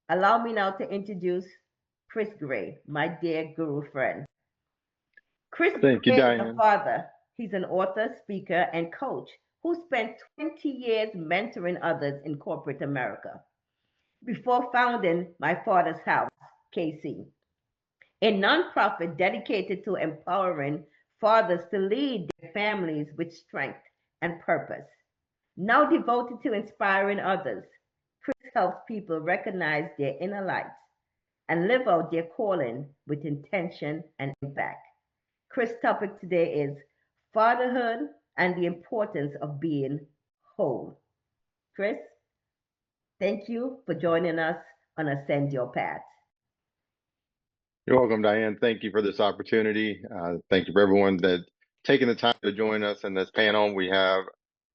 Allow me now to introduce Chris Gray, my dear guru friend. Chris Thank you, Gray is a Diane. father. He's an author, speaker, and coach who spent 20 years mentoring others in corporate America before founding My Father's House, KC, a nonprofit dedicated to empowering fathers to lead their families with strength and purpose. Now devoted to inspiring others, Chris helps people recognize their inner lights and live out their calling with intention and impact. Chris' topic today is fatherhood and the importance of being whole. Chris, thank you for joining us on Ascend Your Path. You're welcome, Diane. Thank you for this opportunity. Thank you for everyone that taking the time to join us in this panel. We have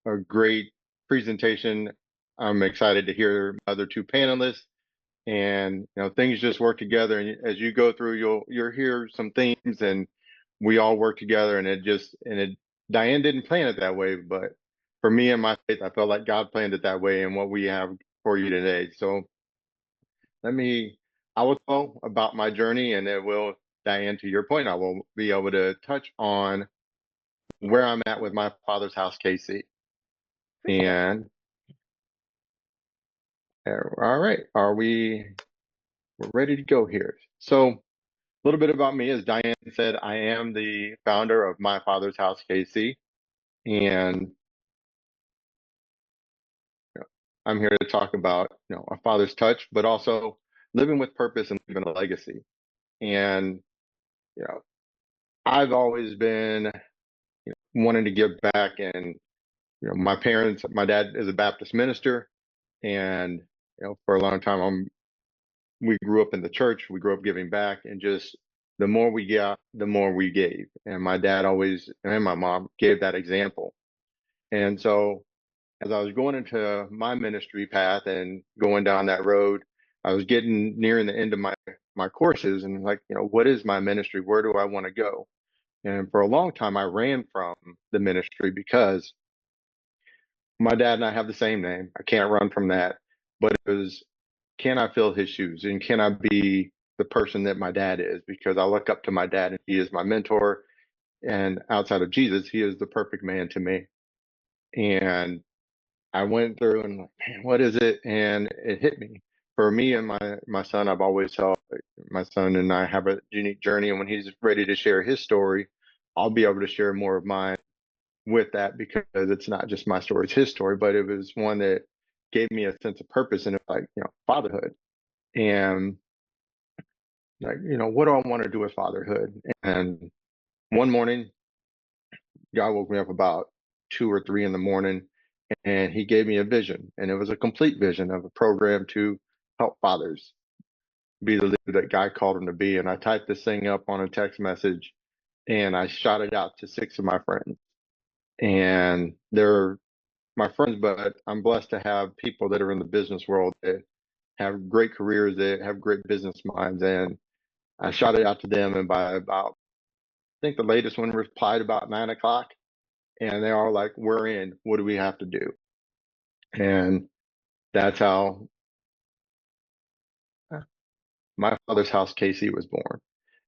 a great presentation. I'm excited to hear other two panelists, and things just work together. And as you go through, you'll hear some themes, and we all work together. And Diane didn't plan it that way, but for me and my faith, I felt like God planned it that way, and what we have for you today. So let me, I will tell about my journey, and it will, Diane, to your point, I will be able to touch on where I'm at with my father's house, KC. Appreciate it. And all right, we're ready to go here. So a little bit about me. As Diane said, I am the founder of My Father's House, KC, and I'm here to talk about a father's touch, but also living with purpose and leaving a legacy. And you know, I've always been wanting to give back, and my parents, my dad is a Baptist minister, and for a long time, we grew up in the church. We grew up giving back, and just the more we got, the more we gave. And my dad always, and my mom gave that example. And so as I was going into my ministry path and going down that road, I was getting nearing the end of my courses, and like, what is my ministry? Where do I want to go? And for a long time, I ran from the ministry because my dad and I have the same name. I can't run from that. But it was, can I fill his shoes, and can I be the person that my dad is? Because I look up to my dad, and he is my mentor. And outside of Jesus, he is the perfect man to me. And I went through and like, man, what is it? And it hit me. For me and my son, I've always felt like my son and I have a unique journey. And when he's ready to share his story, I'll be able to share more of mine with that, because it's not just my story, it's his story, but it was one that gave me a sense of purpose, and it's like, fatherhood. And like, what do I want to do with fatherhood? And one morning, God woke me up about 2 or 3 in the morning, and he gave me a vision, and it was a complete vision of a program to help fathers be the leader that God called them to be. And I typed this thing up on a text message, and I shot it out to 6 of my friends. And they're my friends, but I'm blessed to have people that are in the business world that have great careers, that have great business minds. And I shot it out to them, and by about, I think the latest one replied about 9 o'clock, and they are like, "We're in. What do we have to do?" And that's how My Father's House, KC, was born.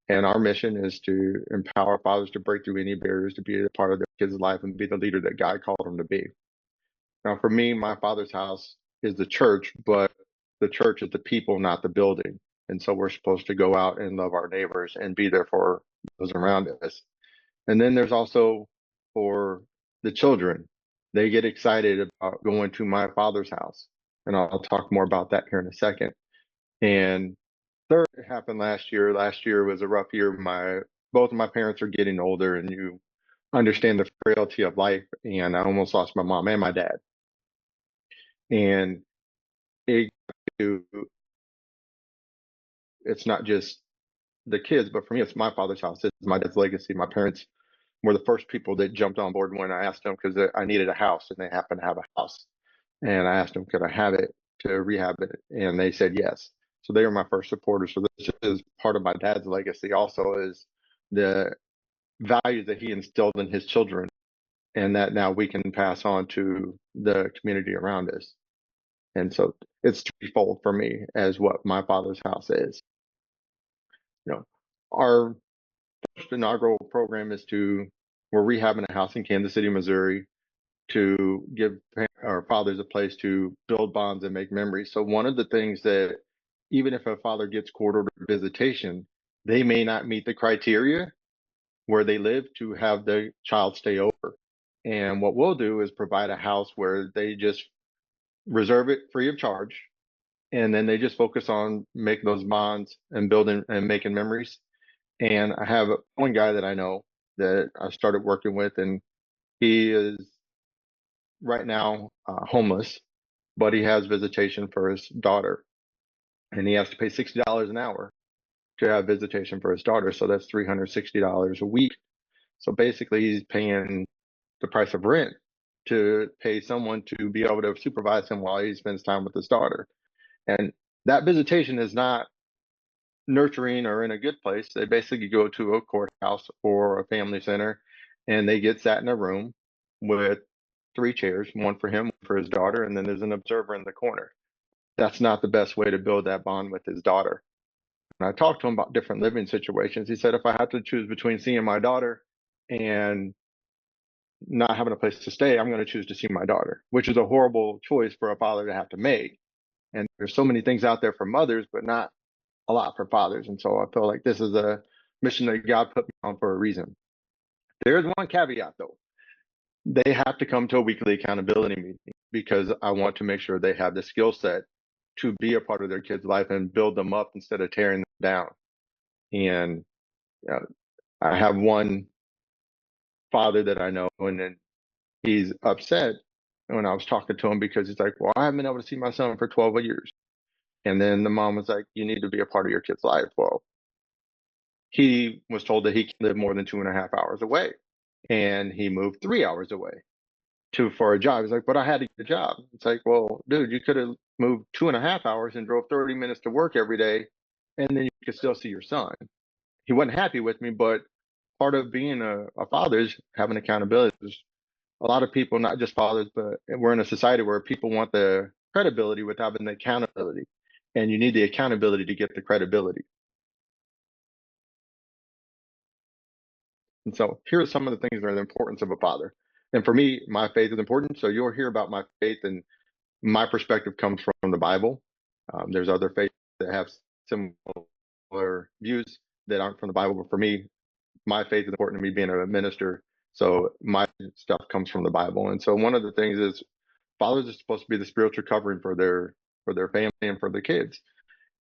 And our mission is to empower fathers to break through any barriers to be a part of their kids' life and be the leader that God called them to be. Now, for me, My Father's House is the church, but the church is the people, not the building. And so we're supposed to go out and love our neighbors and be there for those around us. And then there's also for the children. They get excited about going to My Father's House. And I'll talk more about that here in a second. And third, it happened last year. Last year was a rough year. Both of my parents are getting older, and you understand the frailty of life. And I almost lost my mom and my dad. And it, it's not just the kids, but for me, it's my father's house. It's my dad's legacy. My parents were the first people that jumped on board when I asked them, because I needed a house, and they happened to have a house. And I asked them, could I have it to rehab it? And they said yes. So they were my first supporters. So this is part of my dad's legacy also, is the values that he instilled in his children, and that now we can pass on to the community around us. And so it's threefold for me as what my Father's house is. You know, our first inaugural program is we're rehabbing a house in Kansas City, Missouri, to give our fathers a place to build bonds and make memories. So one of the things that even if a father gets court ordered visitation, they may not meet the criteria where they live to have the child stay over. And what we'll do is provide a house where they just reserve it free of charge. And then they just focus on making those bonds and building and making memories. And I have one guy that I know that I started working with, and he is right now homeless, but he has visitation for his daughter, and he has to pay $60 an hour to have visitation for his daughter. So that's $360 a week. So basically, he's paying the price of rent to pay someone to be able to supervise him while he spends time with his daughter. And that visitation is not nurturing or in a good place. They basically go to a courthouse or a family center, and they get sat in a room with three chairs, one for him, one for his daughter, and then there's an observer in the corner. That's not the best way to build that bond with his daughter. And I talked to him about different living situations. He said, if I had to choose between seeing my daughter and not having a place to stay, I'm going to choose to see my daughter, which is a horrible choice for a father to have to make. And there's so many things out there for mothers, but not a lot for fathers. And so I feel like this is a mission that God put me on for a reason. There's one caveat though. They have to come to a weekly accountability meeting because I want to make sure they have the skill set to be a part of their kid's life and build them up instead of tearing them down. And I have one father that I know, and then he's upset when I was talking to him because he's like, well, I haven't been able to see my son for 12 years. And then the mom was like, you need to be a part of your kid's life. Well, he was told that he can live more than 2.5 hours away. And he moved 3 hours away for a job. He's like, but I had to get a job. It's like, well, dude, you could have moved 2.5 hours and drove 30 minutes to work every day, and then you could still see your son. He wasn't happy with me, but part of being a father is having accountability. There's a lot of people, not just fathers, but we're in a society where people want the credibility without having the accountability. And you need the accountability to get the credibility. And so here are some of the things that are the importance of a father. And for me, my faith is important. So you'll hear about my faith, and my perspective comes from the Bible. There's other faiths that have similar views that aren't from the Bible, but for me, my faith is important to me being a minister. So my stuff comes from the Bible. And so one of the things is fathers are supposed to be the spiritual covering for their family and for their kids.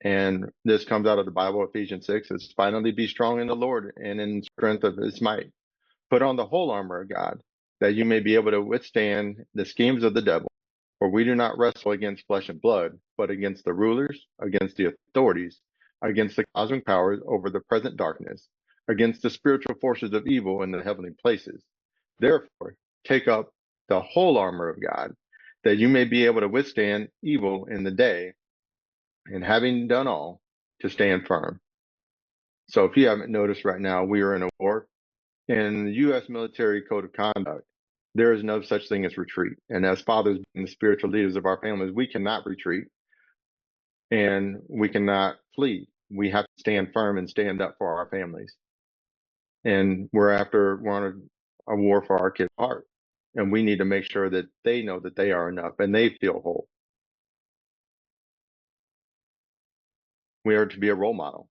And this comes out of the Bible, Ephesians 6. It's finally be strong in the Lord and in strength of his might. Put on the whole armor of God, that you may be able to withstand the schemes of the devil. For we do not wrestle against flesh and blood, but against the rulers, against the authorities, against the cosmic powers over the present darkness, against the spiritual forces of evil in the heavenly places. Therefore, take up the whole armor of God, that you may be able to withstand evil in the day, and having done all, to stand firm. So if you haven't noticed right now, we are in a war. In the U.S. military code of conduct, there is no such thing as retreat. And as fathers and the spiritual leaders of our families, we cannot retreat and we cannot flee. We have to stand firm and stand up for our families. And we're on a war for our kids' heart. And we need to make sure that they know that they are enough and they feel whole. We are to be a role model.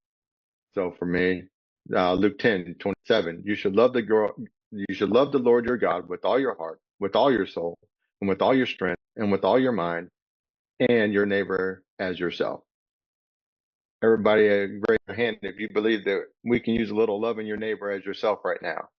So for me, Luke 10:27, you should love the Lord your God with all your heart, with all your soul, and with all your strength, and with all your mind, and your neighbor as yourself. Everybody, raise your hand if you believe that we can use a little loving your neighbor as yourself right now.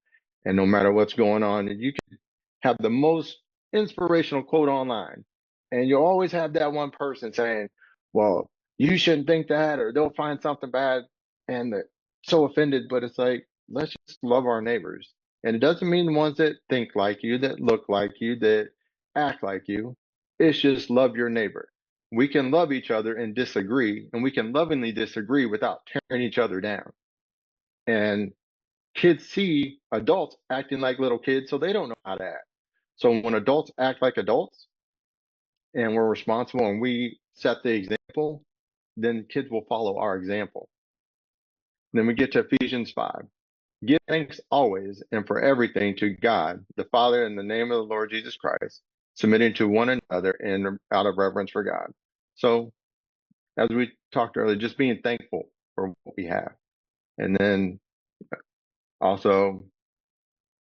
And no matter what's going on, you can have the most inspirational quote online, and you'll always have that one person saying, well, you shouldn't think that, or they'll find something bad, and they're so offended. But it's like, let's just love our neighbors. And it doesn't mean the ones that think like you, that look like you, that act like you. It's just love your neighbor. We can love each other and disagree, and we can lovingly disagree without tearing each other down. And kids see adults acting like little kids, so they don't know how to act. So when adults act like adults, and we're responsible and we set the example, then kids will follow our example. Then we get to Ephesians 5. Give thanks always and for everything to God, the Father, in the name of the Lord Jesus Christ, submitting to one another in out of reverence for God. So, as we talked earlier, just being thankful for what we have. And then also,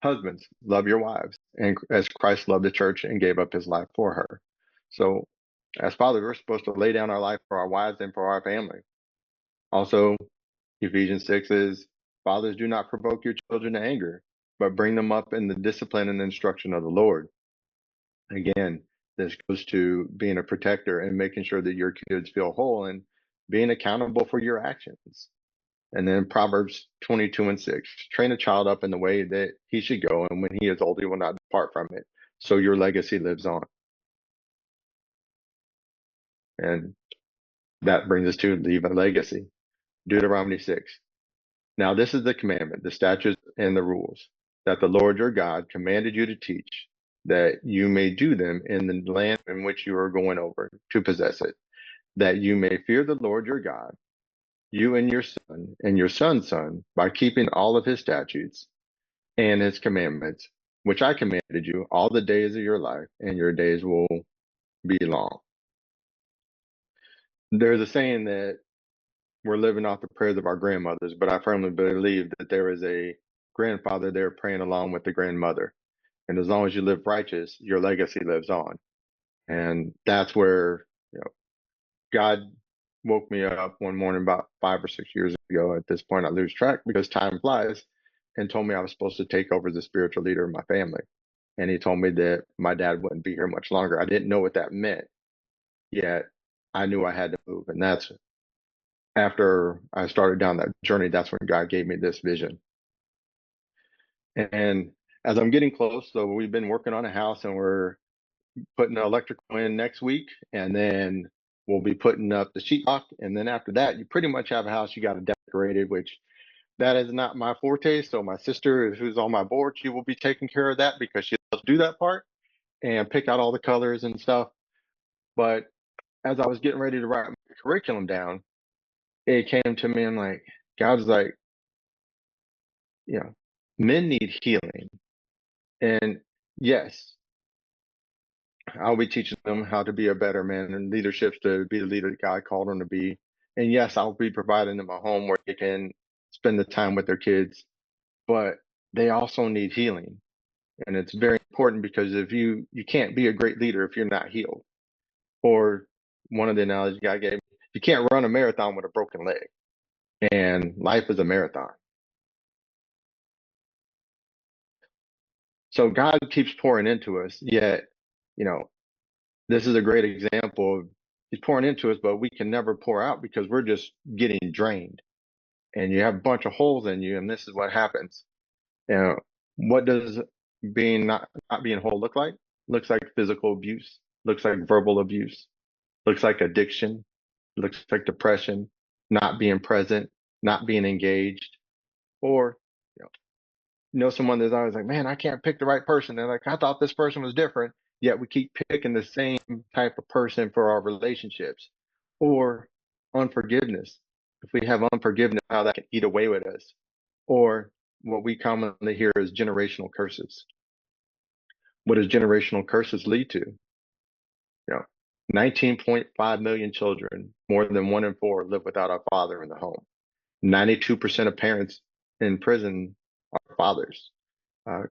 husbands, love your wives, and as Christ loved the church and gave up his life for her. So, as fathers, we're supposed to lay down our life for our wives and for our family. Also, Ephesians 6 is, fathers, do not provoke your children to anger, but bring them up in the discipline and instruction of the Lord. Again, this goes to being a protector and making sure that your kids feel whole and being accountable for your actions. And then Proverbs 22:6, train a child up in the way that he should go, and when he is old, he will not depart from it. So your legacy lives on. And that brings us to leave a legacy. Deuteronomy 6. Now this is the commandment, the statutes and the rules that the Lord your God commanded you to teach, that you may do them in the land in which you are going over to possess it, that you may fear the Lord your God, you and your son's son, by keeping all of his statutes and his commandments, which I commanded you all the days of your life, and your days will be long. There's a saying that we're living off the prayers of our grandmothers, but I firmly believe that there is a grandfather there praying along with the grandmother. And as long as you live righteous, your legacy lives on. And that's where, God woke me up one morning about 5 or 6 years ago. At this point, I lose track because time flies, and told me I was supposed to take over as the spiritual leader of my family. And he told me that my dad wouldn't be here much longer. I didn't know what that meant, yet I knew I had to move. And that's after I started down that journey, that's when God gave me this vision. And as I'm getting close, so we've been working on a house and we're putting the electrical in next week, and then we'll be putting up the sheetrock. And then after that, you pretty much have a house you got to decorate it, which that is not my forte. So my sister, who's on my board, she will be taking care of that because she loves to do that part and pick out all the colors and stuff. But as I was getting ready to write my curriculum down, it came to me and like, God's like, you know, men need healing. And yes, I'll be teaching them how to be a better man and leadership to be the leader that God called them to be. And yes, I'll be providing them a home where they can spend the time with their kids, but they also need healing. And it's very important because if you can't be a great leader if you're not healed. Or one of the analogies God gave, you can't run a marathon with a broken leg. And life is a marathon. So God keeps pouring into us, yet, you know, this is a great example of he's pouring into us, but we can never pour out because we're just getting drained. And you have a bunch of holes in you, and this is what happens. You know, what does being not being whole look like? Looks like physical abuse, looks like verbal abuse, looks like addiction, looks like depression, not being present, not being engaged, or you someone that's always like, man, I can't pick the right person. They're like, I thought this person was different, yet we keep picking the same type of person for our relationships. Or unforgiveness. If we have unforgiveness, how that can eat away with us. Or what we commonly hear is generational curses. What does generational curses lead to? 19.5 million children, more than 1 in 4, live without a father in the home. 92% of parents in prison are fathers.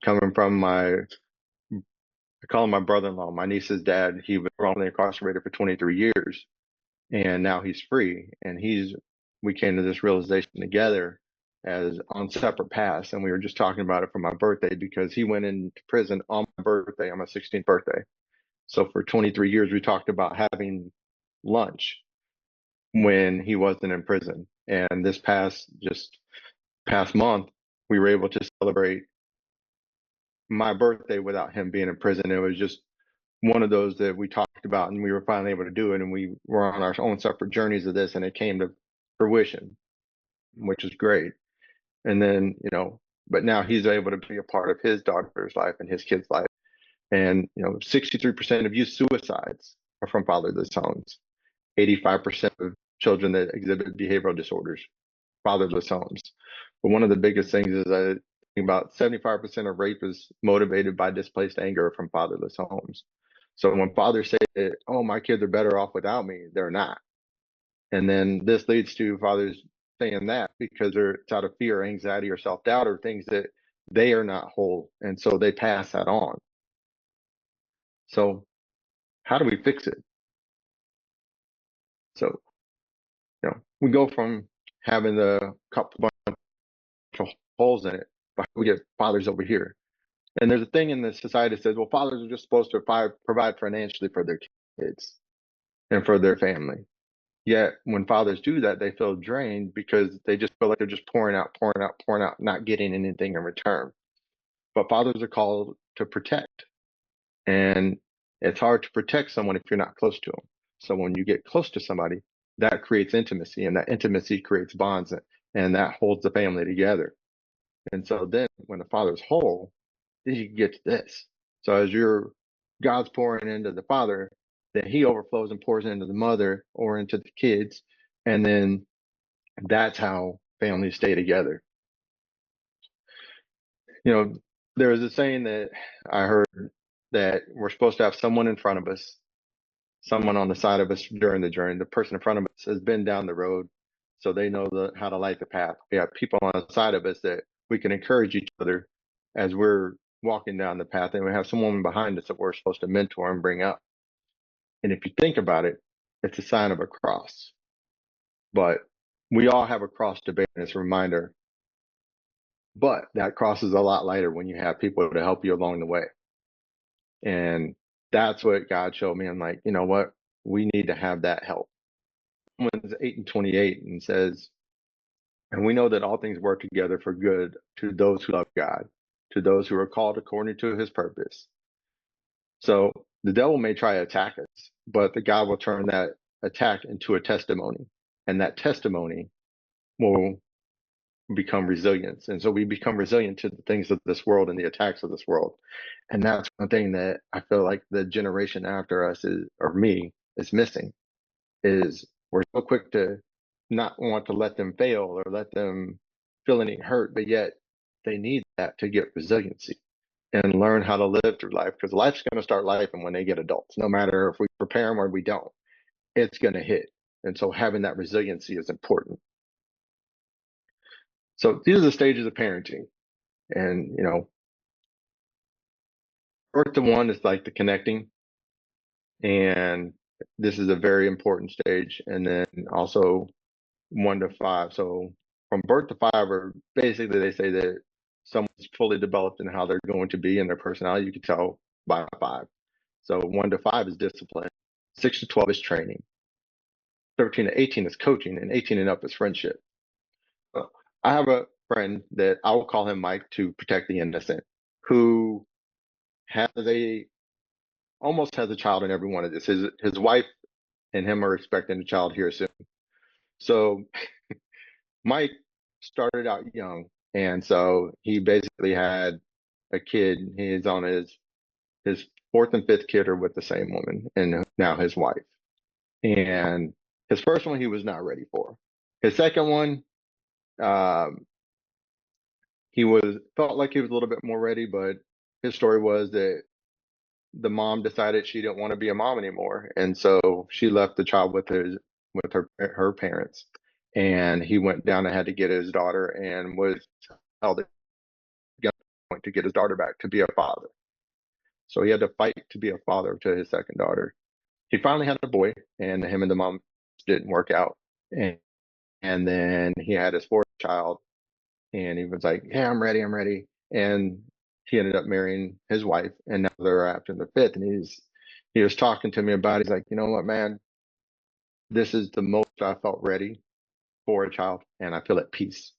Coming from I call him my brother-in-law, my niece's dad. He was wrongly incarcerated for 23 years, and now he's free. And we came to this realization together as on separate paths, and we were just talking about it for my birthday because he went into prison on my birthday, on my 16th birthday. So for 23 years, we talked about having lunch when he wasn't in prison. And this past month, we were able to celebrate my birthday without him being in prison. It was just one of those that we talked about and we were finally able to do it. And we were on our own separate journeys of this and it came to fruition, which is great. And then, but now he's able to be a part of his daughter's life and his kid's life. And, 63% of youth suicides are from fatherless homes. 85% of children that exhibit behavioral disorders, fatherless homes. But one of the biggest things is that about 75% of rape is motivated by displaced anger from fatherless homes. So when fathers say that, oh, my kids are better off without me, they're not. And then this leads to fathers saying that because it's out of fear, anxiety, or self doubt, or things that they are not whole. And so they pass that on. So, how do we fix it? So, we go from having the cup bunch of holes in it, but we get fathers over here. And there's a thing in the society that says, well, fathers are just supposed to provide financially for their kids and for their family. Yet when fathers do that, they feel drained because they just feel like they're just pouring out, pouring out, pouring out, not getting anything in return. But fathers are called to protect. And it's hard to protect someone if you're not close to them. So when you get close to somebody, that creates intimacy, and that intimacy creates bonds, and that holds the family together. And so then when the father's whole, then you get to this. So as God's pouring into the father, then he overflows and pours into the mother or into the kids. And then that's how families stay together. There was a saying that I heard that we're supposed to have someone in front of us, someone on the side of us during the journey. The person in front of us has been down the road, so they know how to light the path. We have people on the side of us that we can encourage each other as we're walking down the path, and we have someone behind us that we're supposed to mentor and bring up. And if you think about it, it's a sign of a cross. But we all have a cross to bear, and it's a reminder. But that cross is a lot lighter when you have people to help you along the way. And that's what God showed me. I'm like, you know what? We need to have that help. Romans 8:28 and says, and we know that all things work together for good to those who love God, to those who are called according to his purpose. So the devil may try to attack us, but the God will turn that attack into a testimony. And that testimony will become resilience. And so we become resilient to the things of this world and the attacks of this world. And that's one thing that I feel like the generation after us is missing, is we're so quick to not want to let them fail or let them feel any hurt, but yet they need that to get resiliency and learn how to live through life, because life's going to start life. And when they get adults, no matter if we prepare them or we don't, it's going to hit. And so having that resiliency is important. So these are the stages of parenting. And, birth to one is like the connecting. And this is a very important stage. And then also 1 to 5. So from birth to 5, or basically they say that someone's fully developed in how they're going to be in their personality. You can tell by 5. So 1 to 5 is discipline. 6 to 12 is training. 13 to 18 is coaching, and 18 and up is friendship. I have a friend that I will call him Mike to protect the innocent, who has almost has a child in every one of this. His wife and him are expecting a child here soon. So Mike started out young, and so he basically had a kid. He's on his fourth and fifth kid are with the same woman, and now his wife. And his first one he was not ready for. His second one, um, he felt like he was a little bit more ready, but his story was that the mom decided she didn't want to be a mom anymore, and so she left the child with her parents, and he went down and had to get his daughter, and was held at gunpoint to get his daughter back to be a father. So he had to fight to be a father to his second daughter. He finally had a boy, and him and the mom didn't work out, and then he had his fourth child, and he was like, "Yeah, I'm ready," and he ended up marrying his wife, and now they're after the fifth, and he was talking to me about it. He's like, you know what, man, this is the most I felt ready for a child, and I feel at peace.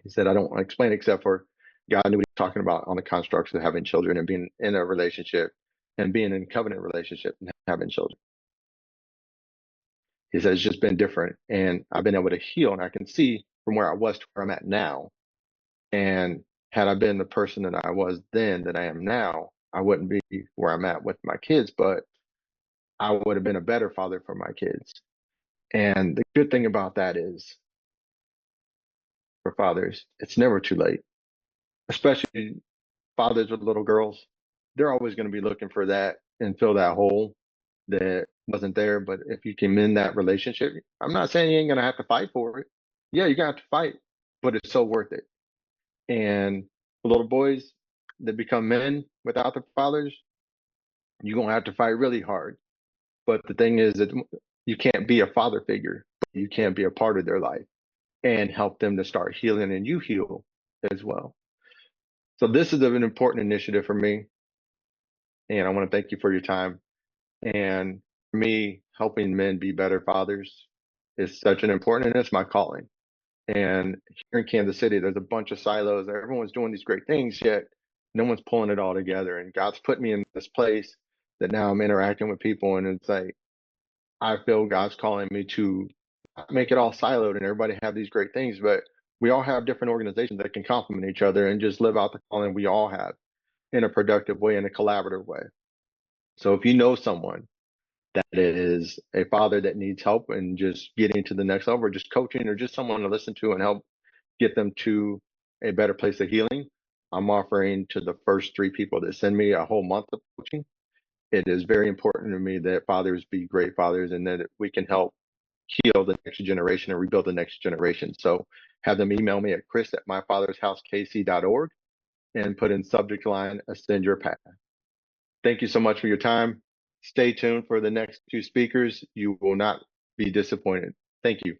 He said, I don't want to explain it except for God knew what he was talking about on the constructs of having children and being in a relationship and being in a covenant relationship and having children. He said, it's just been different, and I've been able to heal, and I can see from where I was to where I'm at now. And had I been the person that I was then that I am now, I wouldn't be where I'm at with my kids. But I would have been a better father for my kids. And the good thing about that is, for fathers, it's never too late, especially fathers with little girls. They're always going to be looking for that and fill that hole that wasn't there. But if you can mend that relationship, I'm not saying you ain't going to have to fight for it. Yeah, you're going to have to fight, but it's so worth it. And for little boys that become men without their fathers, you're going to have to fight really hard. But the thing is that you can't be a father figure, but you can be a part of their life and help them to start healing, and you heal as well. So this is an important initiative for me, and I want to thank you for your time. And for me, helping men be better fathers is such an important, and it's my calling. And here in Kansas City, there's a bunch of silos. Everyone's doing these great things, yet no one's pulling it all together. And God's put me in this place that now I'm interacting with people, and it's like I feel God's calling me to make it all siloed and everybody have these great things, but we all have different organizations that can complement each other and just live out the calling we all have in a productive way, in a collaborative way. So if you know someone that is a father that needs help and just getting to the next level, or just coaching, or just someone to listen to and help get them to a better place of healing, I'm offering to the first 3 people that send me a whole month of coaching. It is very important to me that fathers be great fathers and that we can help heal the next generation and rebuild the next generation. So have them email me at chris@myfathershousekc.org and put in subject line, ascend your path. Thank you so much for your time. Stay tuned for the next 2 speakers. You will not be disappointed. Thank you.